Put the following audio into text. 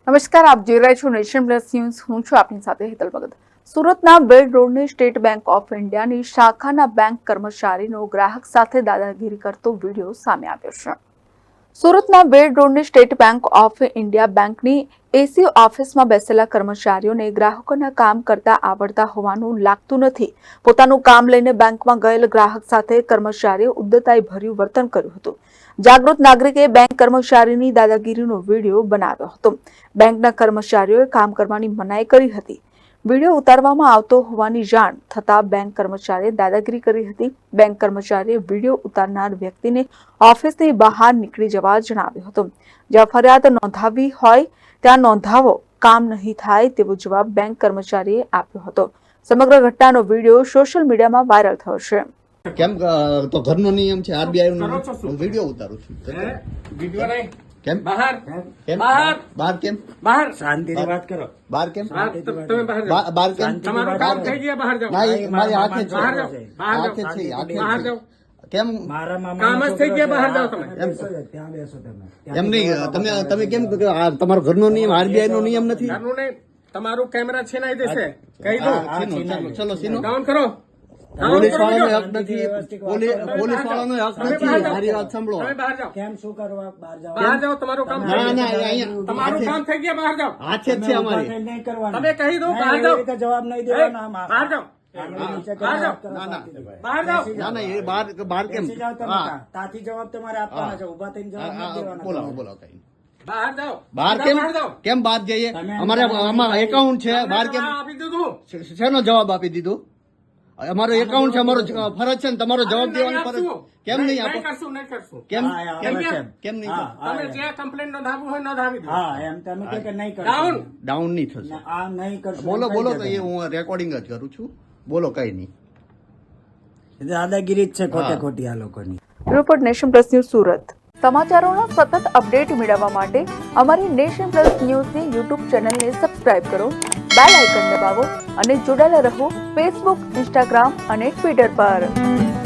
નમસ્કાર, આપ જોઈ રહ્યા છો નેશન પ્લસ ન્યૂઝ. હું છું આપની સાથે હેતલ ભગત. સુરતના બેડ રોડની સ્ટેટ બેંક ઓફ ઇન્ડિયાની શાખાના બેંક કર્મચારીનો ગ્રાહક સાથે દાદાગીરી કરતો વિડીયો સામે આવ્યો છે. સુરતના બેડ રોડની સ્ટેટ બેંક ઓફ ઇન્ડિયા બેંકની એસી ઓફિસમાં બેસેલા કર્મચારીઓને ગ્રાહકોના કામ કરતા આવડતા હોવાનું લાગતું નથી. પોતાનું કામ લઈને બેંકમાં ગયેલ ગ્રાહક સાથે કર્મચારીએ ઉદ્ધતાઈ ભર્યું વર્તન કર્યું હતું. જાગૃત નાગરિકે બેંક કર્મચારીની દાદાગીરીનો વિડીયો બનાવ્યો હતો. બેંકના કર્મચારીઓએ કામ કરવાની મનાઈ કરી હતી. વિડીયો ઉતારવામાં આવતો હોવાની જાણ થતા બેંક કર્મચારીએ દાદાગીરી કરી હતી. બેંક કર્મચારીએ વિડીયો ઉતારનાર વ્યક્તિને ઓફિસની બહાર નીકળી જવા જણાવ્યું હતું. જ્યાં ફરિયાદ નોંધાવી હોય ત્યાં નોંધાવો, કામ નહીં થાય તેવો જવાબ બેંક કર્મચારીએ આપ્યો હતો. સમગ્ર ઘટનાનો વિડીયો સોશિયલ મીડિયામાં વાયરલ થયો છે. કેમ તો ઘરનો નિયમ છે, આરબીઆઈ નો વિડીયો ઉતારું છું. વિડીયો નહીં, કેમ બહાર કેમ બહાર બહાર કેમ બહાર શાંતિથી વાત કરો. બહાર કેમ તમે બહાર જાઓ. બહાર કેમ તમારું કામ થઈ ગયા, બહાર જાઓ. ના, એ મારી હાથે છે, બહાર જાઓ, બહાર હાથે જાઓ, છે, હાથે બહાર છે. જાઓ. કેમ મારા મામા કામ જ થઈ ગયા, બહાર જાઓ તમે. ત્યાં બેસો તમે. એમ નહીં, તમે કેમ તમારો ઘરનો નિયમ આરબીઆઈ નો નિયમ નથી? ઘરનું નહીં, તમારું કેમેરા છેનાઈ દેશે. કહી દો, ચલો સીનો ડાઉન કરો. પોલીસ વાળાનો હક નથી, પોલીસ વાળાનો હક નથી. મારી વાત સાંભળો. તમે બહાર જાઓ, કેમ શું કરવા બહાર જાઓ? બહાર જાઓ. તમારું કામ થઈ ના ગયું. ના, અહીંયા તમારું કામ થઈ ગયા, બહાર જાઓ. હાથે જ છે અમારી. નહીં કરવાનું. તમે કહી દો, બહાર એવી જાઓ. રીતે જવાબ નહીં દેવાનો. આમાં. બહાર જાઓ, નીચે બહાર જાઓ. વાત કરો ના, ના. શાંતિથી. બહાર જાઓ. ના ના, એ બહાર કેમ? બેસી જાઓ તમે હા, ત્યાં. ત્યાંથી જવાબ તમારે આપવાના છે. ઉભા થઈને જવાબ નથી દેવાના. બોલો બોલો કઈ બહાર જાઓ. બહાર કેમ બહાર જાઓ. કેમ બહાર જઈએ? તમે અમારે આમાં એકાઉન્ટ છે, બહાર કેમ આપી દીધું. શેનો જવાબ આપી દીધો? અમારો એકાઉન્ટ છે, અમારો ફરજ છે ને તમારો જવાબ દેવાની ફરજ કેમ નહીં આપો? નહીં કરશું. કેમ હા, હા, કેમ હા. કેમ નહીં હા, થતું? તમે જે કમ્પ્લેન નોંધાવવું હોય નોંધાવી દો. હા, એમ તમે કહો કે નહીં કરશો. ડાઉન. ડાઉન નહીં થશે. આ નહીં કરશો. બોલો એમ બોલો કહી તો દો એ હું રેકોર્ડિંગ જ કરું છું. બોલો કઈ નહીં. તમે. દાદાગીરી જ છે ખોટે હા. ખોટી આ લોકોની. Report nation plus news Surat. સમાચારોના સતત અપડેટ મેળવવા માટે અમારી નેશન પ્લસ ન્યૂઝની યુટ્યુબ ચેનલને સબસ્ક્રાઇબ કરો, બેલ આઇકન દબાવો અને જોડાયેલા રહો ફેસબુક, ઇન્સ્ટાગ્રામ અને ટ્વિટર પર.